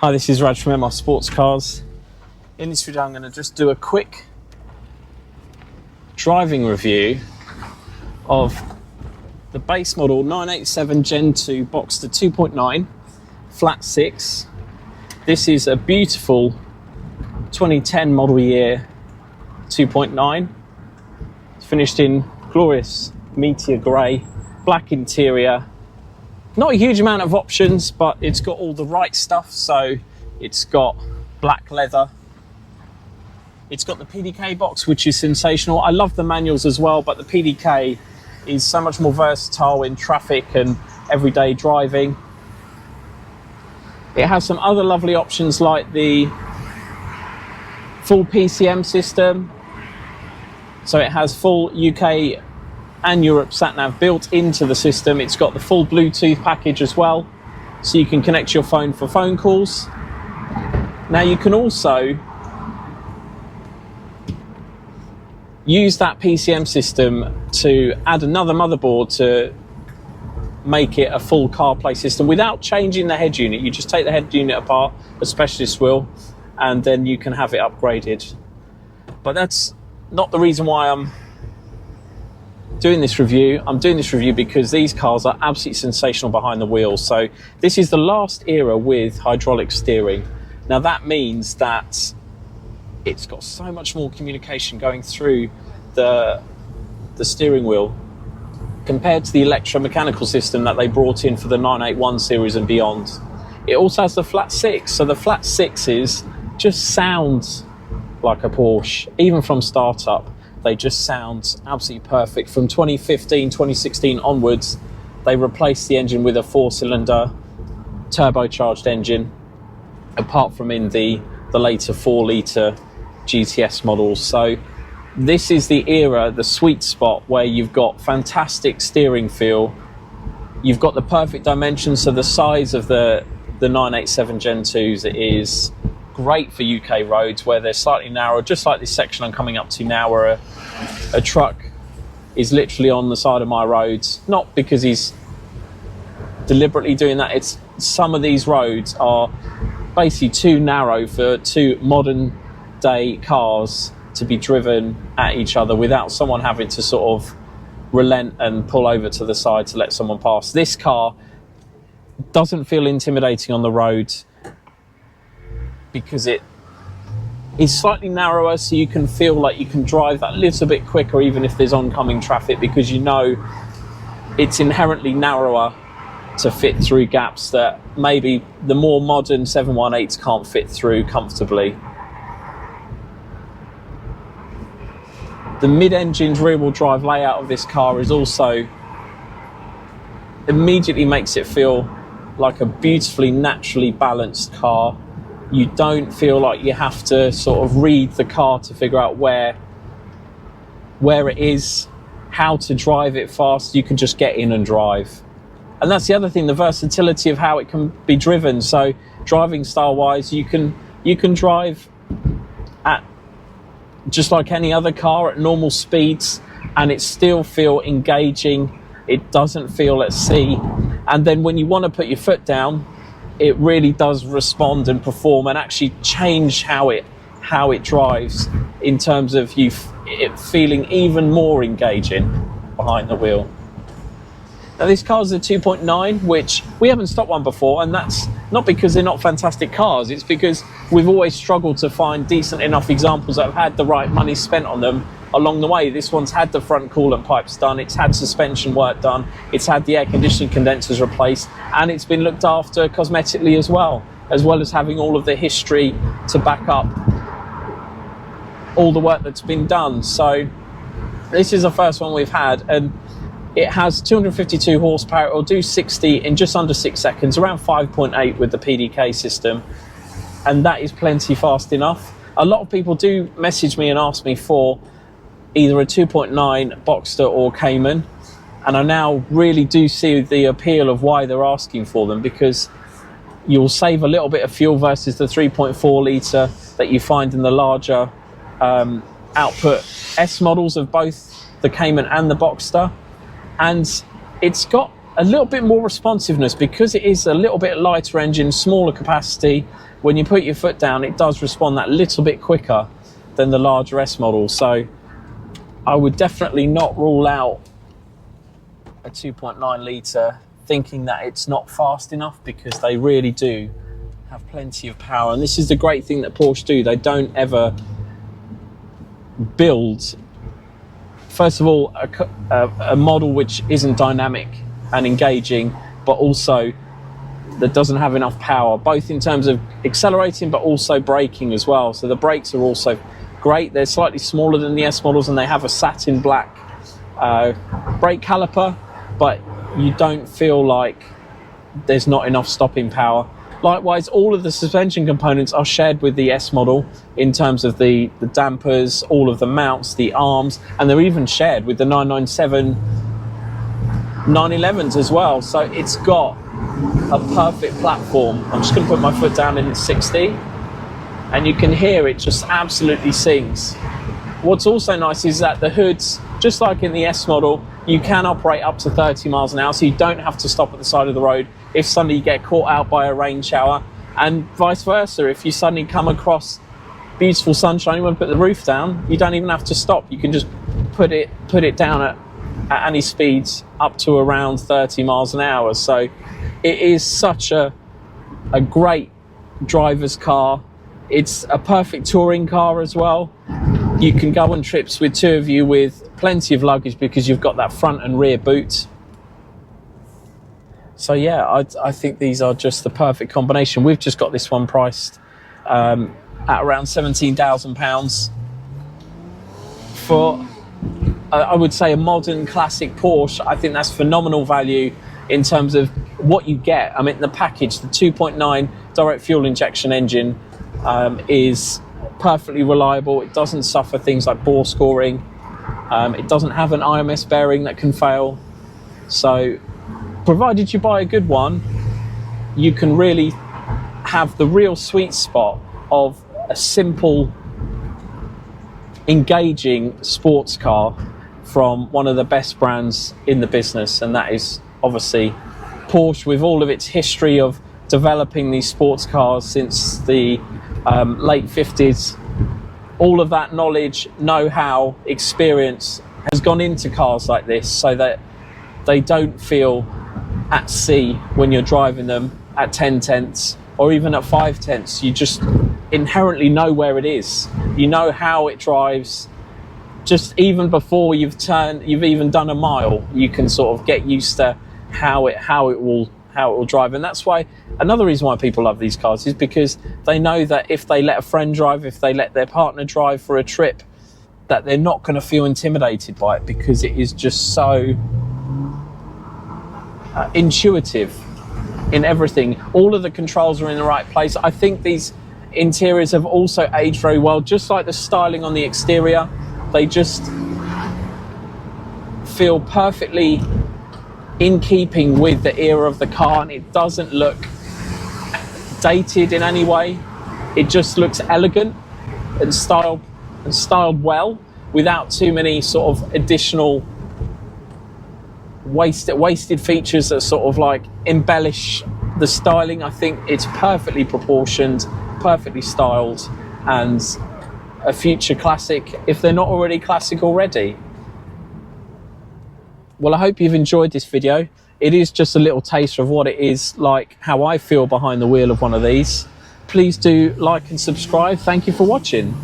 Hi, this is Raj from MR Sportscars. In this video I'm going to just do a quick driving review of the base model 987 Gen 2 Boxster 2.9 flat 6. This is a beautiful 2010 model year 2.9. It's finished in glorious meteor grey, black interior. Not a huge amount of options, but it's got all the right stuff. So it's got black leather. It's got the PDK box, which is sensational. I love the manuals as well, but the PDK is so much more versatile in traffic and everyday driving. It has some other lovely options like the full PCM system. So it has full UK and Europe sat-nav built into the system. It's got the full Bluetooth package as well, so you can connect your phone for phone calls. Now you can also use that PCM system to add another motherboard to make it a full CarPlay system without changing the head unit. You just take the head unit apart, a specialist will, and then you can have it upgraded. But that's not the reason why I'm doing this review. I'm doing this review because these cars are absolutely sensational behind the wheel. So this is the last era with hydraulic steering. Now that means that it's got so much more communication going through the steering wheel compared to the electromechanical system that they brought in for the 981 series and beyond. It also has the flat 6, so the flat 6s just sound like a Porsche. Even from startup, they just sound absolutely perfect. From 2015, 2016 onwards, they replaced the engine with a 4-cylinder turbocharged engine, apart from in the later 4-litre GTS models. So this is the era, the sweet spot, where you've got fantastic steering feel. You've got the perfect dimensions, so the size of the 987 Gen 2s is great for UK roads where they're slightly narrow, just like this section I'm coming up to now, where a truck is literally on the side of my roads. Not because he's deliberately doing that, it's some of these roads are basically too narrow for two modern day cars to be driven at each other without someone having to sort of relent and pull over to the side to let someone pass. This car doesn't feel intimidating on the road because it is slightly narrower, so you can feel like you can drive that little bit quicker even if there's oncoming traffic, because you know it's inherently narrower to fit through gaps that maybe the more modern 718s can't fit through comfortably. The mid-engined rear-wheel drive layout of this car is also immediately makes it feel like a beautifully naturally balanced car. You don't feel like you have to sort of read the car to figure out where it is, how to drive it fast. You can just get in and drive. And that's the other thing, the versatility of how it can be driven. So driving style wise, you can drive at just like any other car at normal speeds and it still feel engaging. It doesn't feel at sea. And then when you want to put your foot down, it really does respond and perform and actually change how it drives in terms of it feeling even more engaging behind the wheel. Now this car is a 2.9, which we haven't stopped one before, and that's not because they're not fantastic cars, it's because we've always struggled to find decent enough examples that have had the right money spent on them along the way. This one's had the front coolant pipes done, it's had suspension work done, it's had the air conditioning condensers replaced, and it's been looked after cosmetically as well as having all of the history to back up all the work that's been done. So this is the first one we've had, and it has 252 horsepower. It'll do 60 in just under 6 seconds, around 5.8 with the PDK system, and that is plenty fast enough. A lot of people do message me and ask me for either a 2.9 Boxster or Cayman, and I now really do see the appeal of why they're asking for them, because you'll save a little bit of fuel versus the 3.4 litre that you find in the larger output S models of both the Cayman and the Boxster. And it's got a little bit more responsiveness because it is a little bit lighter engine, smaller capacity. When you put your foot down, it does respond that little bit quicker than the larger S model. So I would definitely not rule out a 2.9 litre thinking that it's not fast enough, because they really do have plenty of power. And this is the great thing that Porsche do. They don't ever build, first of all, a model which isn't dynamic and engaging, but also that doesn't have enough power, both in terms of accelerating but also braking as well. So the brakes are also great. They're slightly smaller than the S models, and they have a satin black brake caliper, but you don't feel like there's not enough stopping power. Likewise, all of the suspension components are shared with the S model in terms of the dampers, all of the mounts, the arms, and they're even shared with the 997 911s as well. So it's got a perfect platform. I'm just going to put my foot down in 60, and you can hear it just absolutely sings. What's also nice is that the hoods, just like in the S model, you can operate up to 30 miles an hour, so you don't have to stop at the side of the road if suddenly you get caught out by a rain shower, and vice versa. If you suddenly come across beautiful sunshine, you want to put the roof down, you don't even have to stop. You can just put it down at any speeds up to around 30 miles an hour. So it is such a great driver's car. It's a perfect touring car as well. You can go on trips with two of you with plenty of luggage because you've got that front and rear boot. So yeah, I think these are just the perfect combination. We've just got this one priced at around £17,000 for, I would say, a modern classic Porsche. I think that's phenomenal value in terms of what you get. I mean, the package, the 2.9 direct fuel injection engine is perfectly reliable. It doesn't suffer things like bore scoring. It doesn't have an IMS bearing that can fail. So provided you buy a good one, you can really have the real sweet spot of a simple, engaging sports car from one of the best brands in the business, and that is obviously Porsche, with all of its history of developing these sports cars since the late 50s. All of that knowledge, know-how, experience has gone into cars like this, so that they don't feel at sea when you're driving them at 10 tenths or even at 5 tenths. You just inherently know where it is. You know how it drives. Just even before you've even done a mile, you can sort of get used to how it will drive. And that's why, another reason why people love these cars is because they know that if they let a friend drive, if they let their partner drive for a trip, that they're not going to feel intimidated by it, because it is just so intuitive in everything. All of the controls are in the right place. I think these interiors have also aged very well, just like the styling on the exterior. They just feel perfectly in keeping with the era of the car, and it doesn't look dated in any way. It just looks elegant and styled well, without too many sort of additional wasted features that sort of like embellish the styling. I think it's perfectly proportioned, perfectly styled, and a future classic if they're not already classic already. Well, I hope you've enjoyed this video. It is just a little taster of what it is like, how I feel behind the wheel of one of these. Please do like and subscribe. Thank you for watching.